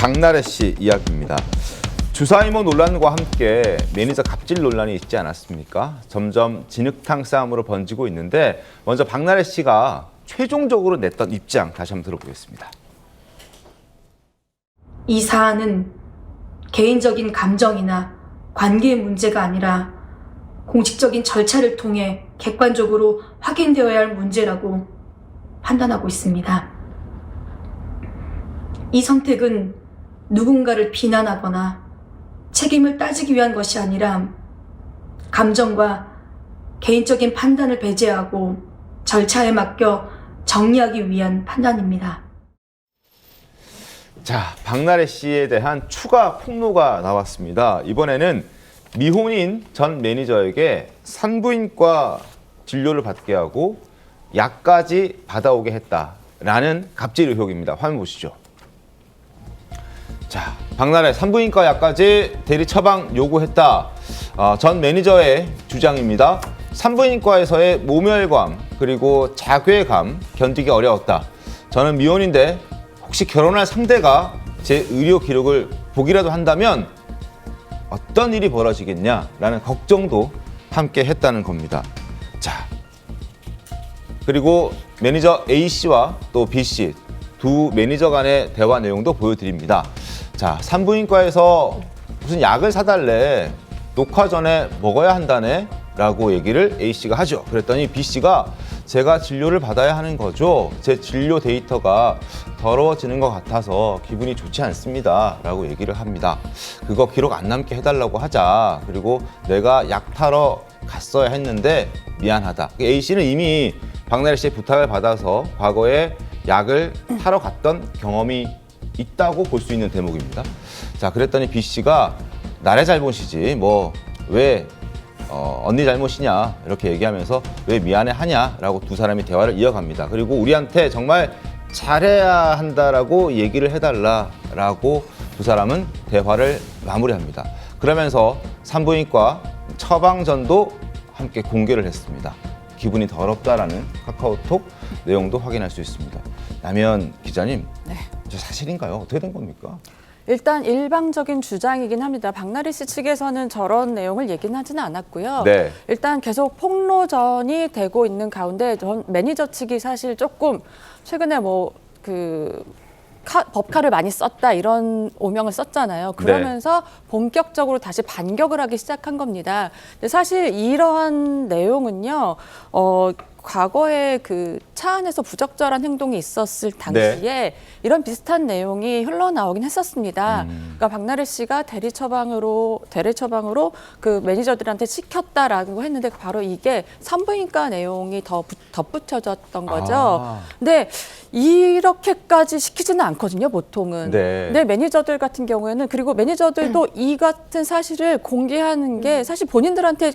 박나래 씨 이야기입니다. 주사위모 논란과 함께 매니저 갑질 논란이 있지 않았습니까? 점점 진흙탕 싸움으로 번지고 있는데 먼저 박나래 씨가 최종적으로 냈던 입장 다시 한번 들어보겠습니다. 이 사안은 개인적인 감정이나 관계의 문제가 아니라 공식적인 절차를 통해 객관적으로 확인되어야 할 문제라고 판단하고 있습니다. 이 선택은 누군가를 비난하거나 책임을 따지기 위한 것이 아니라 감정과 개인적인 판단을 배제하고 절차에 맡겨 정리하기 위한 판단입니다. 자, 박나래 씨에 대한 추가 폭로가 나왔습니다. 이번에는 미혼인 전 매니저에게 산부인과 진료를 받게 하고 약까지 받아오게 했다라는 갑질 의혹입니다. 화면 보시죠. 자, 박나래 산부인과 약까지 대리 처방 요구했다. 전 매니저의 주장입니다. 산부인과에서의 모멸감 그리고 자괴감 견디기 어려웠다. 저는 미혼인데 혹시 결혼할 상대가 제 의료 기록을 보기라도 한다면 어떤 일이 벌어지겠냐라는 걱정도 함께 했다는 겁니다. 자, 그리고 매니저 A씨와 또 B씨 두 매니저 간의 대화 내용도 보여드립니다. 자, 산부인과에서 무슨 약을 사달래, 녹화 전에 먹어야 한다네 라고 얘기를 A씨가 하죠. 그랬더니 B씨가 제가 진료를 받아야 하는 거죠. 제 진료 데이터가 더러워지는 것 같아서 기분이 좋지 않습니다 라고 얘기를 합니다. 그거 기록 안 남게 해달라고 하자. 그리고 내가 약 타러 갔어야 했는데 미안하다. A씨는 이미 박나래 씨의 부탁을 받아서 과거에 약을 타러 갔던 경험이 있다고 볼 수 있는 대목입니다. 자, 그랬더니 B씨가 나래 잘못이지 뭐 왜 언니 잘못이냐 이렇게 얘기하면서 왜 미안해 하냐라고 두 사람이 대화를 이어갑니다. 그리고 우리한테 정말 잘해야 한다라고 얘기를 해달라라고 두 사람은 대화를 마무리합니다. 그러면서 산부인과 처방전도 함께 공개를 했습니다. 기분이 더럽다라는 카카오톡 내용도 확인할 수 있습니다. 남현 기자님, 네. 저 사실인가요? 어떻게 된 겁니까? 일단 일방적인 주장이긴 합니다. 박나래 씨 측에서는 저런 내용을 얘기는 하지는 않았고요. 네. 일단 계속 폭로전이 되고 있는 가운데 전 매니저 측이 사실 조금 최근에 법카를 많이 썼다 이런 오명을 썼잖아요. 그러면서 본격적으로 다시 반격을 하기 시작한 겁니다. 근데 사실 이러한 내용은요, 과거에 그 차 안에서 부적절한 행동이 있었을 당시에 이런 비슷한 내용이 흘러나오긴 했었습니다. 그러니까 박나래 씨가 대리 처방으로 그 매니저들한테 시켰다라고 했는데 바로 이게 산부인과 내용이 더 덧붙여졌던 거죠. 근데 이렇게까지 시키지는 않거든요, 보통은. 근데 매니저들 같은 경우에는 그리고 매니저들도 이 같은 사실을 공개하는 게 사실 본인들한테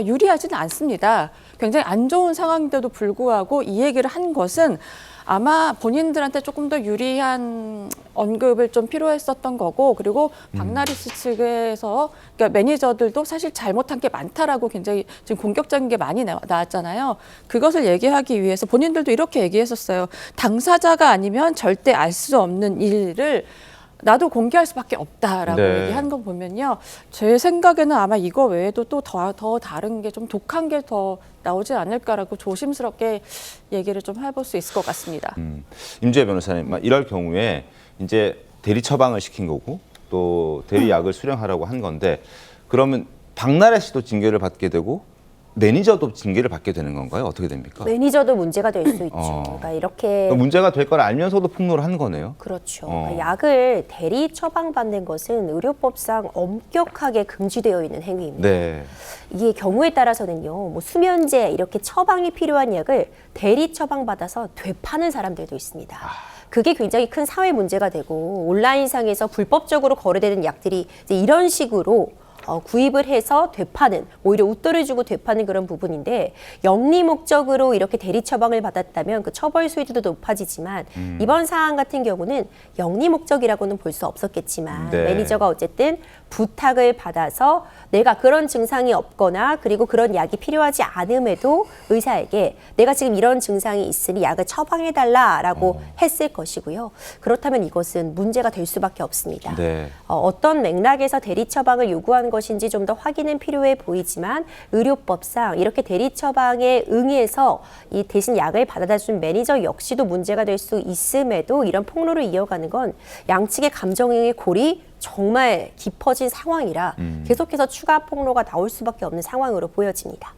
유리하지는 않습니다. 굉장히 안 좋은 상황인데도 불구하고 이 얘기를 한 것은 아마 본인들한테 조금 더 유리한 언급을 좀 필요했었던 거고, 그리고 박나래 씨 측에서 그러니까 매니저들도 사실 잘못한 게 많다라고 굉장히 지금 공격적인 게 많이 나왔잖아요. 그것을 얘기하기 위해서 본인들도 이렇게 얘기했었어요. 당사자가 아니면 절대 알 수 없는 일을 나도 공개할 수밖에 없다라고 얘기한 거 보면요. 제 생각에는 아마 이거 외에도 또 더 다른 게 좀 독한 게 더 나오지 않을까라고 조심스럽게 얘기를 좀 해볼 수 있을 것 같습니다. 임주혜 변호사님, 이럴 경우에 이제 대리 처방을 시킨 거고 또 대리 약을 수령하라고 한 건데 그러면 박나래 씨도 징계를 받게 되고 매니저도 징계를 받게 되는 건가요? 어떻게 됩니까? 매니저도 문제가 될 수 있죠. 그러니까 이렇게 문제가 될 걸 알면서도 폭로를 한 거네요. 그렇죠. 그러니까 약을 대리 처방받는 것은 의료법상 엄격하게 금지되어 있는 행위입니다. 네. 이게 경우에 따라서는요, 뭐 수면제 이렇게 처방이 필요한 약을 대리 처방받아서 되파는 사람들도 있습니다. 그게 굉장히 큰 사회 문제가 되고 온라인상에서 불법적으로 거래되는 약들이 이제 이런 식으로 구입을 해서 되파는, 오히려 웃돌을 주고 되파는 그런 부분인데, 영리 목적으로 이렇게 대리 처방을 받았다면 그 처벌 수위도 높아지지만 이번 사안 같은 경우는 영리 목적이라고는 볼 수 없었겠지만 네. 매니저가 어쨌든 부탁을 받아서 내가 그런 증상이 없거나 그리고 그런 약이 필요하지 않음에도 의사에게 내가 지금 이런 증상이 있으니 약을 처방해달라라고 했을 것이고요. 그렇다면 이것은 문제가 될 수밖에 없습니다. 네. 어떤 맥락에서 대리 처방을 요구한 것인지 좀 더 확인은 필요해 보이지만 의료법상 이렇게 대리 처방에 응해서 이 대신 약을 받아다 준 매니저 역시도 문제가 될 수 있음에도 이런 폭로를 이어가는 건 양측의 감정의 골이 정말 깊어진 상황이라 계속해서 추가 폭로가 나올 수밖에 없는 상황으로 보여집니다.